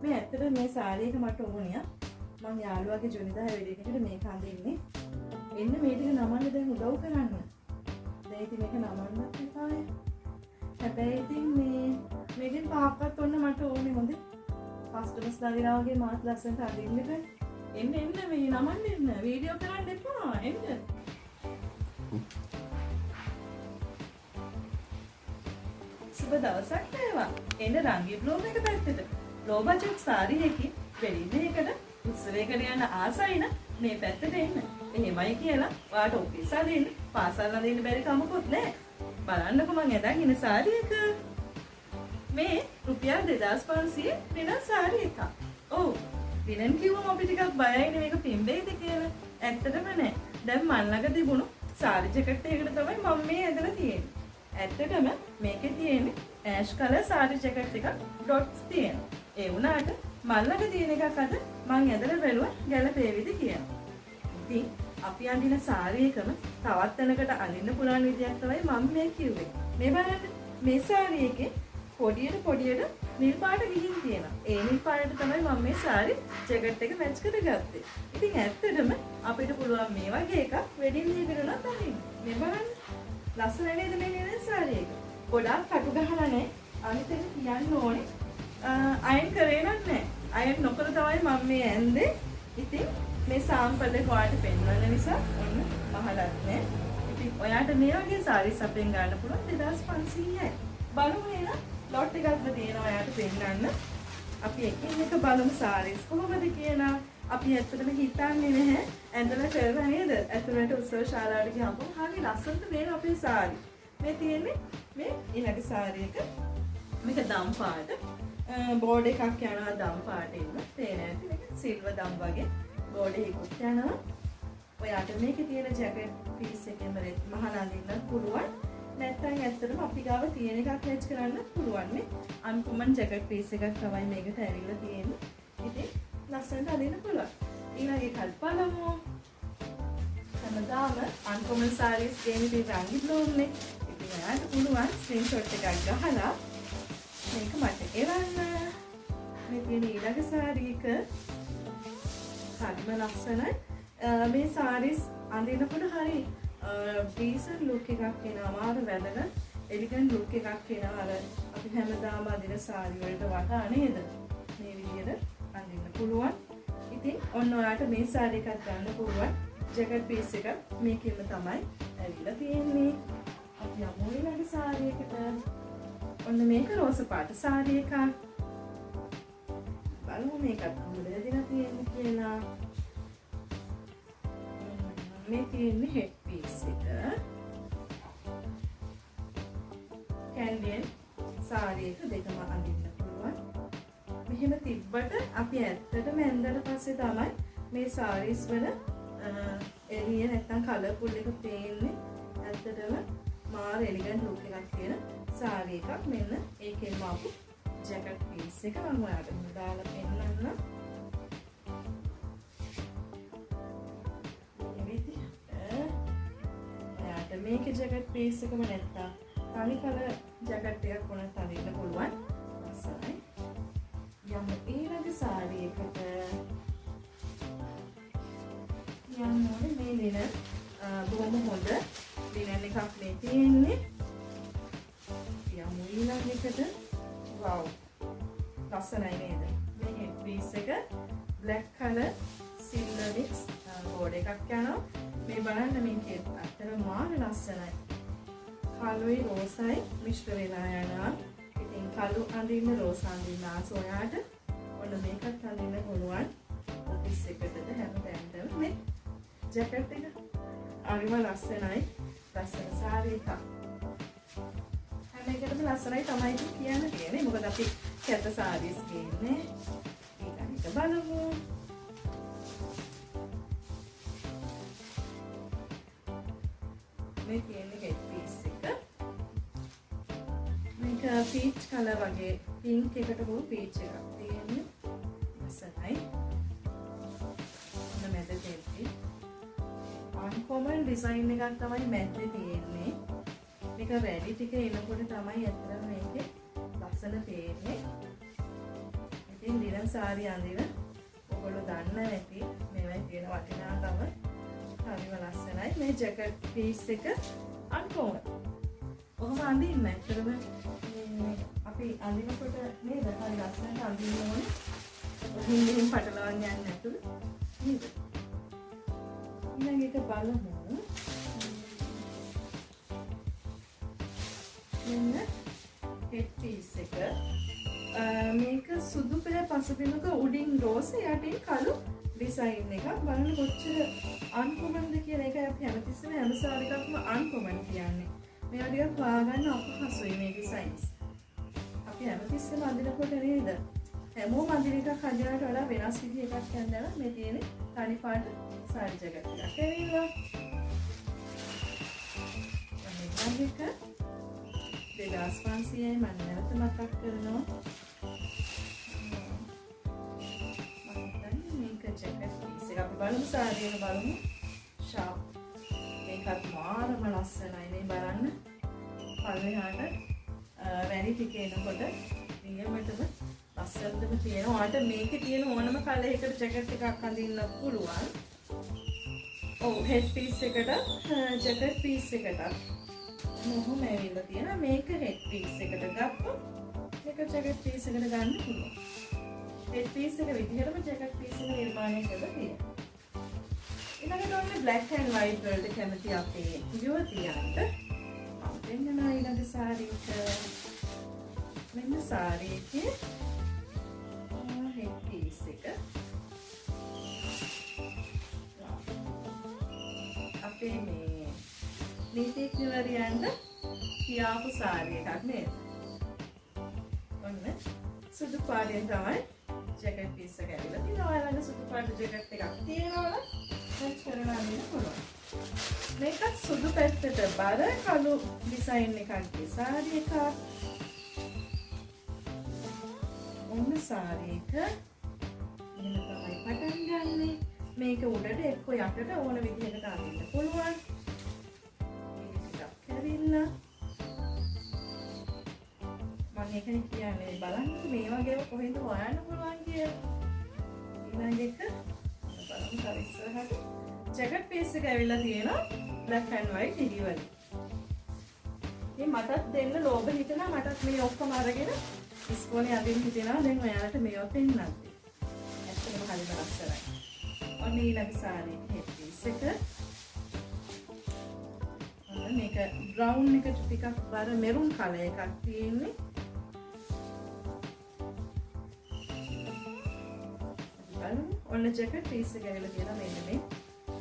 මේ ඇත්තට මේ සාරි එක මට ඕනියා. මම යාළුවාගේ ජොනිදා වෙඩින් එකට මේක අඳින්නේ. එන්න මේ ටික නමන්න දැන් උදව් කරන්න. දැන් ඉතින් මේක නමන්නත් එපායි. හැබැයි ඉතින් මේකෙන් පහක්වත් ඔන්න මට ඕනේ හොඳේ. කස්ටමර්ස් දාලා වගේ මාත් ලස්සනට අඳින්න බෑ. එන්න මේ නමන්න එන්න. වීඩියෝ කරන්න එපා. එන්න. සුබ දවසක් වේවා. එන්න රංගී බ්ලූම් එක පැත්තට. ලෝ බජට් සාරි එකකින් වෙඩින් එකකට උත්සවයකට යන ආසයින මේ පැත්තට එන්න. එහෙමයි කියලා ඔයාට ඔෆිස් අදින්න පාසල් අදින්න බැරි කමකුත් නැහැ. බලන්නකො මං ඇඳන් ඉන්න සාරි එක. මේ රුපියල් 2500 වෙනස් සාරි එකක්. ඔව්. දිනෙන් කිව්වම අපි ටිකක් බයයිනේ මේක පිම්බෙයිද කියලා. ඇත්තටම නෑ. දැන් මන් ළඟ තිබුණු සාරි ජැකට් එකකට තමයි මම මේ ඇඳලා තියෙන්නේ. ඇත්තටම මේකේ තියෙන්නේ ඇෂ් කලර් සාරි ජැකට් එකක් ඩොට්ස් තියෙනවා. ඒ වුණාට මන් ළඟ තියෙන එකක් අද මං ඇඳලා බැලුවා ගැලපෙවිද කියලා. ඉතින් අපි අඳින සාරි එකම තවත් තැනකට අඳින්න පුළුවන් විදියක් තමයි මම මේ කිව්වේ. මේ බලන්න මේ සාරි එකේ පොඩියට නිල් පාට ගිහින් තියෙනවා. ඒ නිල් පාටට තමයි මම මේ සාරි ජැකට් එක මැච් කරගත්තේ. ඉතින් ඇත්තටම අපිට පුළුවන් මේ වගේ එකක් වෙඩින් එකකට උනත් අඳින්න. මේ බලන්න. ලස්සන නේද මේ නේද සාරි එක? ගොඩාක් කටු ගහලා නැහැ. අනිත් එක කියන්න ඕනේ. අයන් කරේ නැහැ. අයන් නොකර තමයි මම මේ ඇඳේ. ඉතින් මේ සාම්පල් එක ඔයාලට පෙන්වන්න නිසා ඔන්න මහලත් නෑ. ඉතින් ඔයාට මේ වගේ සාරිස් අපෙන් ගන්න පුළුවන් 2500යි. බලමු එහෙනම් ලොට් එකක්ම තියෙනවා ඔයාට පෙන්වන්න. අපි එකින් එක බලමු සාරිස් කොහොමද කියලා. අපි ඇත්තටම හිතන්නේ නැහැ ඇඳලා කරලා නේද? ඇතුළට උත්සව ශාලාවට ගියාම හරි ලස්සනට මේන අපේ සාරි. මේ තියෙන්නේ මේ ඊළඟ සාරි එක. මේක දම් පාට. බෝඩ් එකක් යනවා දම් පාට ඉන්න. තේරෙන්නේ නැති මේක සිල්වර් දම් වගේ. බෝඩ් එකකුත් යනවා. ඔයාට මේකේ තියෙන ජැකට් පීස් එකෙම මහල අඳින්න පුළුවන්. නැත්නම් ඇත්තටම අපි ගාව තියෙන එකක් මැච් කරන්න පුළුවන් නේ. අන්කොමන් ජැකට් පීස් එකක් තමයි මේකට ඇවිල්ලා තියෙන්නේ. ඉතින් ලස්සනට අඳින්න පුළුවන්. ඊළඟ එකත් බලමු. හැමදාම අන්කොමන් සාරීස් ගේන ඉතින් රංගි බ්ලූම්නේ. ඉතින් ඔයාට පුළුවන් ස්ක්‍රීන්ෂොට් එකක් ගහලා මේක මට එවන්න. මේ තියෙන ඊළඟ සාරි එක හරිම ලස්සනයි. මේ සාරීස් අඳිනකොට හරි ඩීසන්ට් ලුක් එකක් එනවා. මාර වැදගත් එලිගන්ට් ලුක් එකක් එනවා. අර අපි හැමදාම අඳින සාරි වලට වටා නේද? මේ විදිහට අඳින්න පුළුවන්. ඉතින් ඔන්න ඔයාලට මේ සාරි එකක් ගන්න පුළුවන්. ජැකට් පීස් එක මේකෙම තමයි ඇවිල්ලා තියෙන්නේ. අපි යමු ඊළඟ සාරි එකට. ඔන්න මේක රෝස පාට සාරි එකක්. බලමු මේකත් කොහොමද දෙලා තියෙන්නේ කියලා. මේ තියෙන්නේ හෙඩ් පීස් එක. කැන්ඩියන් සාරි එක දෙකම අඳින්න පුළුවන්. මෙහෙම තිබ්බට අපි ඇත්තටම ඇඳලා පස්සේ තමයි මේ සාරීස් වල එළිය නැත්තම් කලර්ෆුල් එක පේන්නේ. ඇත්තටම මාර එලිගන්ට් ලුක් එකක් තියෙන සාරි එකක්. මෙන්න ඒකෙන්ම ආපු ජැකට් පීස් එක මම ඔයාලට දාලා පෙන්නන්නම්. මේකේ ජැකට් පීස් එකම නැත්තම් තනි කලර් ජැකට් එකක් වුණත් අඳින්න පුළුවන්. ලස්සනයි. යමු ඊළඟ සාරි එකට. යමු මේ ලිනන් බොහොම හොඳ ලිනන් එකක් මේ තියෙන්නේ. යමු ඊළඟ එකට. වව්. ලස්සනයි නේද? මේ හෙඩ් පීස් එක black colour silver mix board එකක් යනවා. මේ බලන්න මේකේ අතර මාර ලස්සනයි. කළුයි රෝසයි මිශ්‍ර වෙලා යනවා. ඉතින් කළු අඳින්න රෝස අඳින්න ආසොයාට ඔන්න මේකත් අඳින්න පුළුවන්. ඔෆිස් එකකට හැමතැනටම මේ ජැකට් එක හරිම ලස්සනයි. ලස්සන සාරි එකක්. හැම එකටම ලස්සනයි තමයි කියන්න තියෙන්නේ. මොකද අපි කැත සාරීස් ගේන්නේ. ඊළඟට බලමු. මේ තියෙන්නේ හෙඩ් පීස් එක. මේක පීච් කලර් වගේ පින්ක් එකට හෝ පීච් එකක් තියෙන්නේ. ලස්සනයි. ඔන්න මැද දෙන්නේ. අන්කොමන් ඩිසයින් එකක් තමයි මැද්දේ තියෙන්නේ. මේක රෙඩි ටික එනකොට තමයි අතන මේකේ ලස්සන පේන්නේ. ඉතින් ලිනන් සාරි අඳින ඔයගොල්ලෝ දන්න ඇති මේවයි තියෙන වටිනාකම හරිම ලස්සනයි. මේ ජැකට් පීස් එක අන්කොමන්. ඔහොම අඳින්න ඇත්තටම අපි අඳිනකොට නේද හරි ලස්සනට අඳින්න ඕනේ. ඔහින් මෙහෙන් පටලවන්න යන්නේ නැතුව නේද? ඊළඟ එක බලමු. මෙන්න හෙඩ් පීස් එක. මේක සුදු පෙළ පසුබිමක උඩින් රෝස යටින් කළු ඩිසයින් එකක්. බලන්න කොච්චර අන්කොමන්ද කියලා. ඒකයි අපි හැමතිස්සෙම හැම සාරි එකක්ම අන්කොමන් කියන්නේ. මේවා ටිකක් හොයාගන්න අපහසුයි මේ ඩිසයින්ස්. අපි හැමතිස්සෙම අඳිනකොට නේද? හැමෝම අඳින එකක් අඳිනකට වඩා වෙනස් විදිහ එකක් යනවා. මේ තියෙන්නේ තනි පාට සාරි ජැකට් එකක්. ඇවිල්ලා. මේක 2500යි මම නැවත මතක් කරනවා. මේක ජැකට් පීස් එක අපි බලමු සාරි එක බලමු. ෂාප්. මේකත් මාරම ලස්සනයි නේ බලන්න. පල්ලෙහාට වැනි ටික එනකොට නියමටම ලස්සනටම තියෙනවා. ඔයාලට මේකේ තියෙන ඕනම කලයකට ජැකට් එකක් අඳින්න පුළුවන්. ඔව් හෙඩ් පීස් එකට ජැකට් පීස් එකට මොහොම ඇවිල්ලා තියෙනවා. මේක හෙඩ් පීස් එකට ගත්තොත් මේක ජැකට් පීස් එකට ගන්න පුළුවන්. හෙඩ් පීස් එක විදිහටම ජැකට් පීස් එක නිර්මාණය කරලා තියෙනවා. ඊළඟට ඔන්න black and white වලට කැමති අපේ යුවතියන්ට මම දෙන්නා ඊළඟ සාරි එක. මෙන්න සාරි එකේ හෙඩ් පීස් එක. අපේ මේ නීතිඥවරියන්ට කියාපු සාරි එකක් නේද? ඔන්න සුදු පාටෙන් තමයි ජැකට් පීස් එක ඇවිල්ලා තියෙනවා. ඔයාලගේ සුදු පාට ජැකට් එකක් තියෙනවා නම් මැච් කරලා අඳින්න පුළුවන්. මේකත් සුදු පැත්තට බර කළු ඩිසයින් එකක් සාරි එකක්. ඔන්න සාරි එක එහෙම තමයි පටන් ගන්නෙ. මේක උඩට එක්ක යටට ඕන විදිහකට අඳින්න පුළුවන්. මේක ටිකක් කැරිලා මම ඒකනේ කියන්නේ බලන්න මේ වගේව කොහෙන්ද හොයන්න පුළුවන් කියලා. ඊළඟ එක බලමු තව ඉස්සරහට ජැකට් පීස් එක ඇවිල්ලා තියෙනවා black and white ඉරිවල. මේ මටත් දෙන්න ලෝභ හිතෙනවා. මටත් මේ ඔක්කොම අරගෙන ඉස්කෝලේ අදින්න හිතෙනවා. දැන් ඔයාලට මේවත් දෙන්නත්. ඇත්තටම හරිම ලස්සනයි. ඔන්න ඊළඟ සාරි හෙඩ් පීස් එක. ඔන්න මේක බ්‍රවුන් එකට ටිකක් බර මෙරුන් කලර් එකක් තියෙන්නේ. බලමු. ඔන්න ජැකට් පීස් එක ඇවිල්ලා තියෙනවා මෙන්න මේ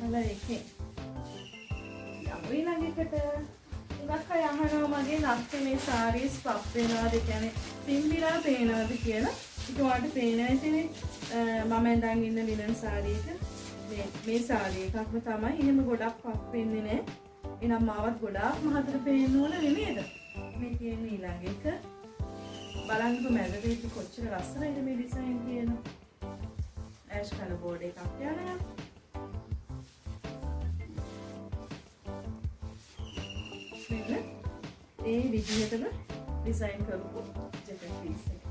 කලර් එකේ. යමු ඊළඟ එකට. ඉතින් අය අහනවා මගේ නැත්නම් මේ සාරීස් පප් වෙනවද කියන්නේ පිම්බිලා පේනවද කියලා. ඒක ඔයාලට පේන ඇතිනේ. මම දැන් ඉන්න ලිනන් සාරි එක මේ සාරි එකක්ම තමයි. එහෙම ගොඩක් පප් වෙන්නේ නැහැ. එහෙනම් මාවත් ගොඩාක් මහතට පේන්න ඕන නේද? මේ තියෙන ඊළඟ එක. බලන්නකො මැදදී කොච්චර ලස්සනයිද මේ ඩිසයින් තියෙන. ඇෂ් කලර් බෝඩ් එකක් යනවා. මෙන්න ඒ විදිහටම ඩිසයින් කරපු ජැකට් පීස් එක.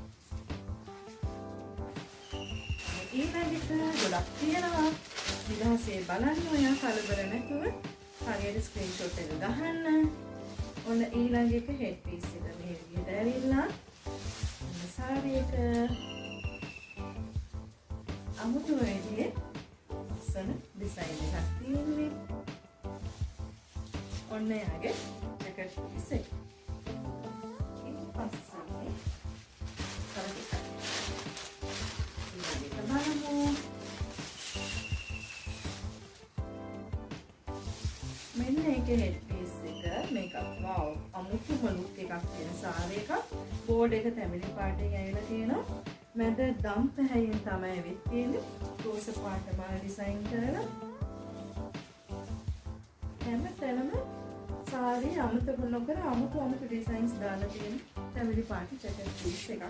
ඊළඟට ගොඩක් තියෙනවා. විලාසයේ බලන්න ඔයා කලබල නැතුව හරියට ස්ක්‍රීන්ෂොට් එක ගහන්න. ඔන්න ඊළඟ එක හෙඩ් පීස් එක මේ විදිහට ඇවිල්ලා ඔන්න සාරි එක අමුතු වෙන්නේ ලස්සන ඩිසයින් එකක් තියෙන්නේ. ඔන්න යාගේ ජැකට් පීස් එක. ඊට පස්සේ මෙන්න ඒකේ හෙඩ් පීස් එක. මේක වව් අමුතුම ලුක් එකක් තියෙන සාරි එකක්. බෝඩ් එක තැඹිලි පාටෙන් ඇවිල්ලා තියෙනවා. මැද දම් පැහැයෙන් තමයි වෙත් තියෙන්නේ. රෝස පාට මාල ඩිසයින් කරලා හැමතැනම සාරි අමතක නොකර අමුතු ඩිසයින්ස් දාලා තියෙන තැඹිලි පාට ජැකට් පීස් එකක්.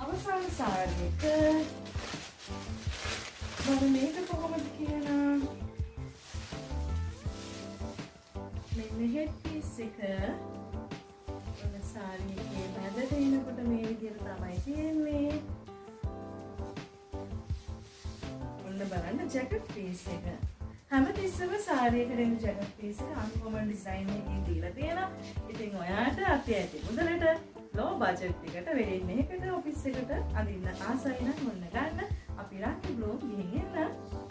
අවසාන සාරි එක මම මේක කොහොමද කියනවා. මෙන්න හෙඩ් පීස් එක. ඔන්න සාරි එකේ මැදට එනකොට මේ විදිහට තමයි තියෙන්නේ. ඔන්න බලන්න ජැකට් පීස් එක. හැමතිස්සෙම සාරියකට එන ජැකට් පීස් එක අන්කෝමන් ඩිසයින් එකකින් දීලා තියෙනවා. ඉතින් ඔයාට අති ඇති මුදලට ලෝ බජට් එකට වෙරින් එකකට ඔෆිස් එකට අඳින්න ආසයි නම් ඔන්න ගන්න. අපි රාකි බ්ලොග් ගිහින් එන්න.